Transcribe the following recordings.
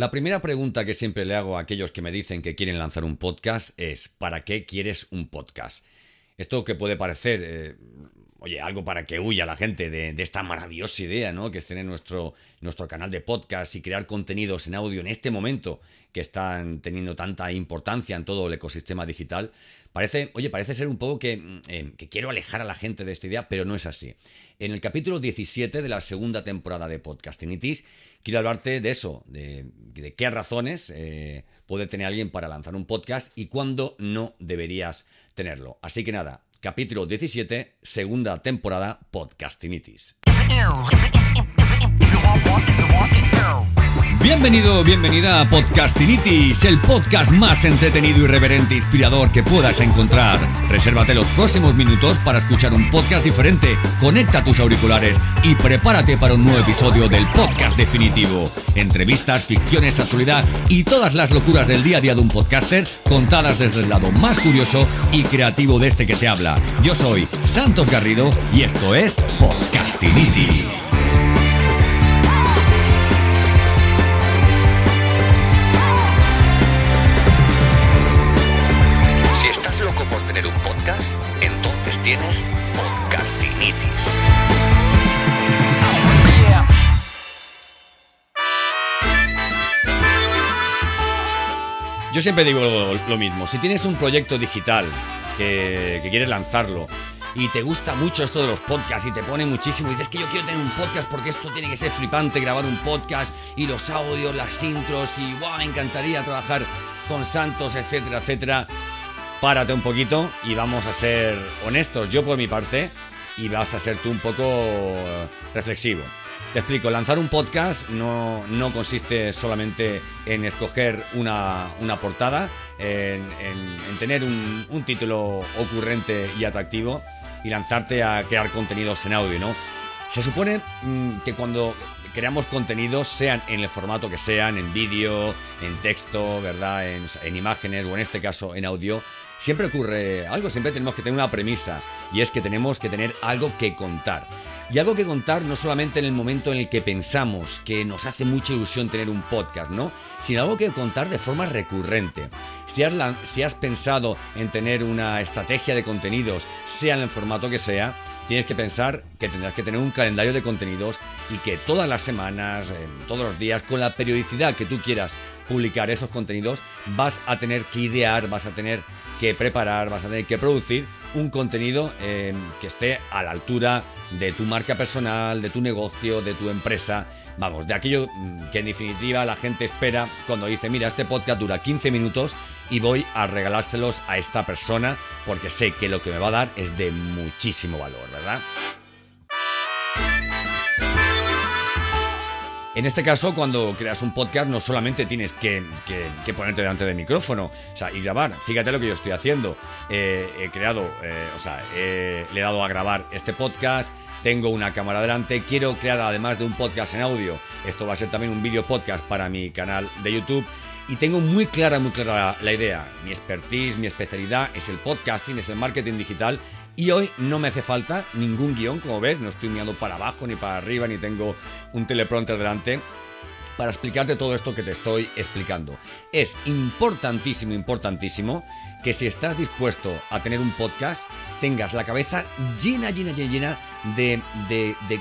La primera pregunta que siempre le hago a aquellos que me dicen que quieren lanzar un podcast es ¿para qué quieres un podcast? Esto que puede parecer, algo para que huya la gente de esta maravillosa idea, ¿no? Que es tener nuestro canal de podcast y crear contenidos en audio en este momento que están teniendo tanta importancia en todo el ecosistema digital. Parece ser un poco que quiero alejar a la gente de esta idea, pero no es así. En el capítulo 17 de la segunda temporada de Podcastinitis quiero hablarte de eso, de qué razones puede tener alguien para lanzar un podcast y cuándo no deberías tenerlo. Así que nada, capítulo 17, segunda temporada, Podcastinitis. Bienvenido, bienvenida a Podcastinitis, el podcast más entretenido, irreverente e inspirador que puedas encontrar. Resérvate los próximos minutos para escuchar un podcast diferente, conecta tus auriculares y prepárate para un nuevo episodio del podcast definitivo. Entrevistas, ficciones, actualidad y todas las locuras del día a día de un podcaster contadas desde el lado más curioso y creativo de este que te habla. Yo soy Santos Garrido y esto es Podcastinitis. Por tener un podcast, entonces tienes Podcastinitis. Yo siempre digo lo mismo, si tienes un proyecto digital que quieres lanzarlo y te gusta mucho esto de los podcasts y te pone muchísimo y dices que yo quiero tener un podcast porque esto tiene que ser flipante, grabar un podcast y los audios, las intros y me encantaría trabajar con Santos, etcétera, etcétera. Párate un poquito y vamos a ser honestos, yo por mi parte, y vas a ser tú un poco reflexivo. Te explico, lanzar un podcast no consiste solamente en escoger una portada, en tener un título ocurrente y atractivo y lanzarte a crear contenidos en audio, ¿no? Se supone que cuando creamos contenidos, sean en el formato que sean, en vídeo, en texto, ¿verdad? En imágenes o en este caso en audio, siempre ocurre algo, siempre tenemos que tener una premisa y es que tenemos que tener algo que contar. Y algo que contar no solamente en el momento en el que pensamos que nos hace mucha ilusión tener un podcast, ¿no? Sino algo que contar de forma recurrente. Si has pensado en tener una estrategia de contenidos, sea en el formato que sea, tienes que pensar que tendrás que tener un calendario de contenidos y que todas las semanas, todos los días, con la periodicidad que tú quieras publicar esos contenidos, vas a tener que idear, vas a tener que preparar, vas a tener que producir un contenido que esté a la altura de tu marca personal, de tu negocio, de tu empresa, vamos, de aquello que en definitiva la gente espera cuando dice, mira, este podcast dura 15 minutos y voy a regalárselos a esta persona porque sé que lo que me va a dar es de muchísimo valor, ¿verdad? En este caso, cuando creas un podcast, no solamente tienes que ponerte delante del micrófono, y grabar. Fíjate lo que yo estoy haciendo. Le he dado a grabar este podcast, tengo una cámara delante, quiero crear además de un podcast en audio. Esto va a ser también un video podcast para mi canal de YouTube. Y tengo muy clara la idea. Mi expertise, mi especialidad es el podcasting, es el marketing digital. Y hoy no me hace falta ningún guión, como ves, no estoy mirando para abajo ni para arriba, ni tengo un teleprompter delante para explicarte todo esto que te estoy explicando. Es importantísimo que si estás dispuesto a tener un podcast, tengas la cabeza llena de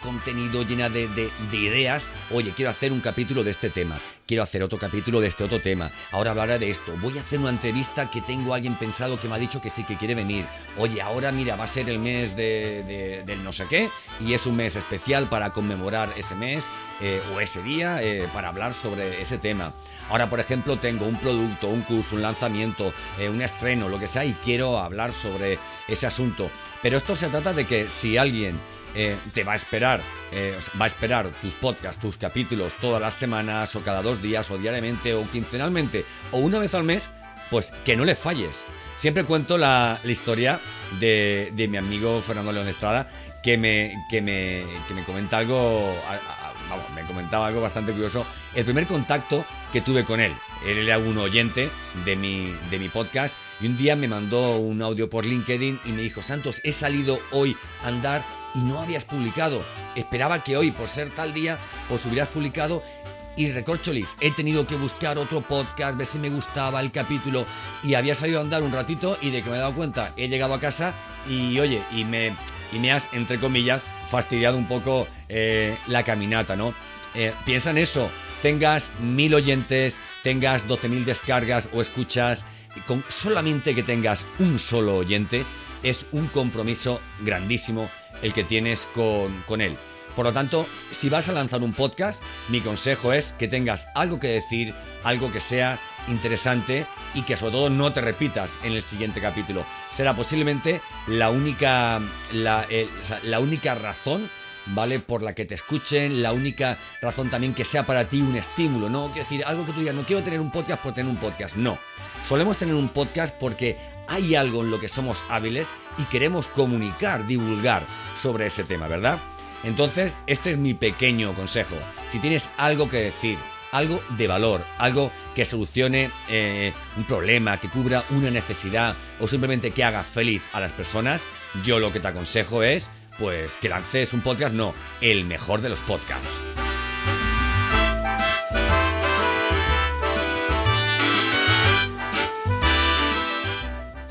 contenido, llena de ideas. Oye, quiero hacer un capítulo de este tema, quiero hacer otro capítulo de este otro tema, ahora hablaré de esto, voy a hacer una entrevista que tengo a alguien pensado que me ha dicho que sí, que quiere venir. Oye, ahora mira, va a ser el mes del no sé qué y es un mes especial para conmemorar ese mes o ese día para hablar sobre ese tema. Ahora, por ejemplo, tengo un producto, un curso, un lanzamiento, un estreno, lo que sea, y quiero hablar sobre ese asunto. Pero esto se trata de que si alguien te va a esperar tus podcasts, tus capítulos todas las semanas o cada 2 días o diariamente o quincenalmente o una vez al mes, pues que no le falles. Siempre cuento la historia de mi amigo Fernando León Estrada, que me comenta algo, me comentaba algo bastante curioso. El primer contacto que tuve con él era un oyente de mi podcast y un día me mandó un audio por LinkedIn y me dijo: Santos, he salido hoy a andar y no habías publicado. Esperaba que hoy, por ser tal día, pues hubieras publicado. y recorcholis, he tenido que buscar otro podcast, ver si me gustaba el capítulo, y había salido a andar un ratito y de que me he dado cuenta, he llegado a casa y oye, y me has, entre comillas, fastidiado un poco la caminata, ¿no? Piensa en eso, tengas 1000 oyentes, tengas 12.000 descargas o escuchas, con solamente que tengas un solo oyente, es un compromiso grandísimo el que tienes con él. Por lo tanto, si vas a lanzar un podcast, mi consejo es que tengas algo que decir, algo que sea interesante y que sobre todo no te repitas en el siguiente capítulo. Será posiblemente la única razón, ¿vale?, por la que te escuchen, la única razón también que sea para ti un estímulo, ¿no? Quiero decir, algo que tú digas, no quiero tener un podcast por tener un podcast, no. Solemos tener un podcast porque hay algo en lo que somos hábiles y queremos comunicar, divulgar sobre ese tema, ¿verdad? Entonces, este es mi pequeño consejo. Si tienes algo que decir, algo de valor, algo que solucione un problema, que cubra una necesidad o simplemente que haga feliz a las personas, yo lo que te aconsejo es, pues, que lances un podcast, no, el mejor de los podcasts.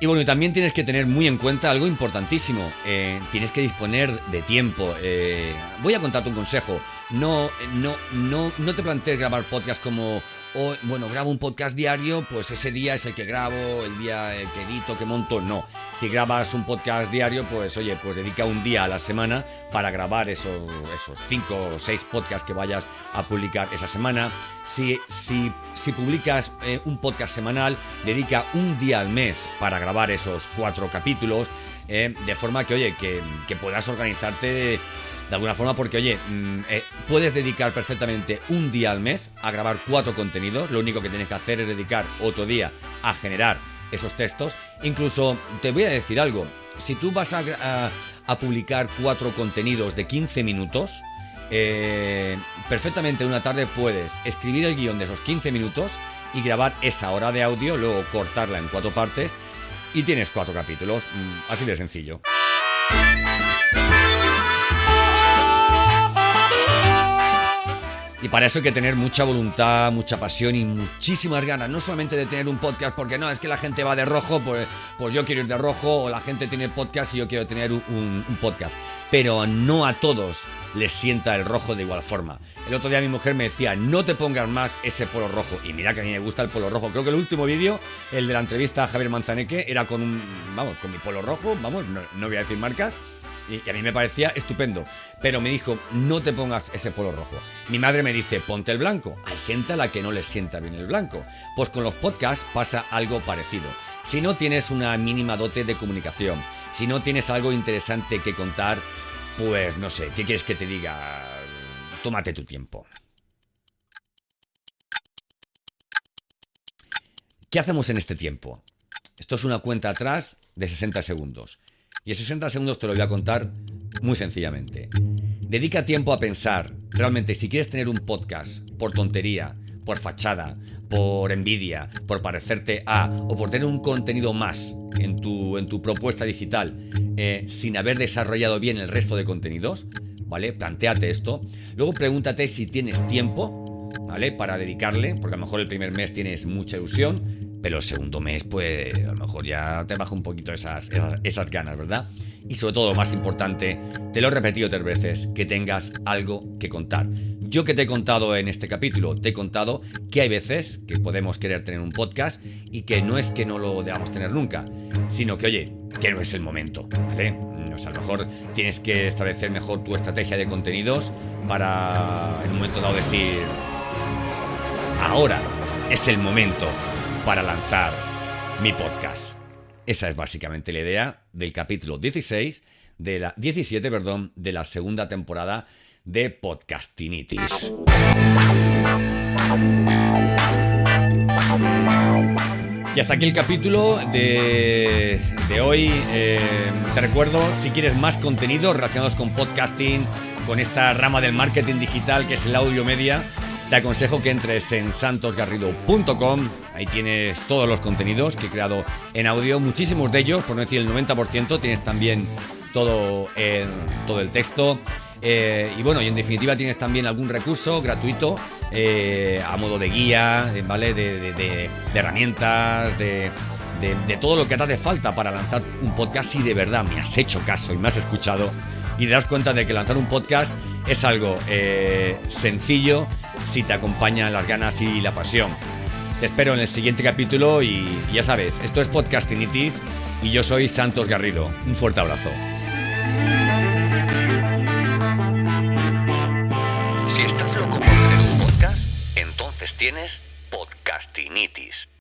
Y bueno, también tienes que tener muy en cuenta algo importantísimo. Tienes que disponer de tiempo. Voy a contarte un consejo. No te plantees grabar podcast como, bueno, grabo un podcast diario, pues ese día es el que grabo, el día que edito, que monto. No. Si grabas un podcast diario, pues oye, pues dedica un día a la semana para grabar esos 5 o 6 podcasts que vayas a publicar esa semana. Si publicas un podcast semanal, dedica un día al mes para grabar esos 4 capítulos, de forma que, oye, que puedas organizarte de alguna forma, porque, oye, puedes dedicar perfectamente un día al mes a grabar 4 contenidos. Lo único que tienes que hacer es dedicar otro día a generar esos textos. Incluso te voy a decir algo. Si tú vas a publicar 4 contenidos de 15 minutos, perfectamente una tarde puedes escribir el guión de esos 15 minutos y grabar esa hora de audio, luego cortarla en 4 partes y tienes 4 capítulos. Así de sencillo. Y para eso hay que tener mucha voluntad, mucha pasión y muchísimas ganas. No solamente de tener un podcast porque no, es que la gente va de rojo, pues yo quiero ir de rojo, o la gente tiene podcast y yo quiero tener un podcast. Pero no a todos les sienta el rojo de igual forma. El otro día mi mujer me decía, no te pongas más ese polo rojo. Y mira que a mí me gusta el polo rojo. Creo que el último vídeo, el de la entrevista a Javier Manzaneque, era con mi polo rojo, no voy a decir marcas. Y a mí me parecía estupendo, pero me dijo, no te pongas ese polo rojo. Mi madre me dice, ponte el blanco. Hay gente a la que no le sienta bien el blanco. Pues con los podcasts pasa algo parecido. Si no tienes una mínima dote de comunicación, si no tienes algo interesante que contar, pues no sé, ¿qué quieres que te diga? Tómate tu tiempo. ¿Qué hacemos en este tiempo? Esto es una cuenta atrás de 60 segundos. Y en 60 segundos te lo voy a contar muy sencillamente. Dedica tiempo a pensar, realmente, si quieres tener un podcast por tontería, por fachada, por envidia, por parecerte a, o por tener un contenido más en tu propuesta digital, sin haber desarrollado bien el resto de contenidos, ¿vale? Plantéate esto. Luego pregúntate si tienes tiempo, ¿vale?, para dedicarle, porque a lo mejor el primer mes tienes mucha ilusión, pero el segundo mes, pues, a lo mejor ya te baja un poquito esas ganas, ¿verdad? Y sobre todo, lo más importante, te lo he repetido 3 veces, que tengas algo que contar. Yo que te he contado en este capítulo, te he contado que hay veces que podemos querer tener un podcast y que no es que no lo debamos tener nunca, sino que, oye, que no es el momento, ¿vale? O sea, a lo mejor tienes que establecer mejor tu estrategia de contenidos para, en un momento dado, decir, ahora es el momento para lanzar mi podcast. Esa es básicamente la idea del capítulo 17 de la segunda temporada de Podcastinitis. Y hasta aquí el capítulo de hoy. Te recuerdo, si quieres más contenidos relacionados con podcasting, con esta rama del marketing digital que es el audio media, te aconsejo que entres en santosgarrido.com. Ahí tienes todos los contenidos que he creado en audio, muchísimos de ellos, por no decir el 90%. Tienes también todo el texto. Y bueno, y en definitiva tienes también algún recurso gratuito a modo de guía, ¿vale? De herramientas, de todo lo que te hace falta para lanzar un podcast si de verdad me has hecho caso y me has escuchado y te das cuenta de que lanzar un podcast es algo sencillo si te acompañan las ganas y la pasión. Te espero en el siguiente capítulo y ya sabes, esto es Podcastinitis y yo soy Santos Garrido. Un fuerte abrazo. Si estás loco por tener un podcast, entonces tienes Podcastinitis.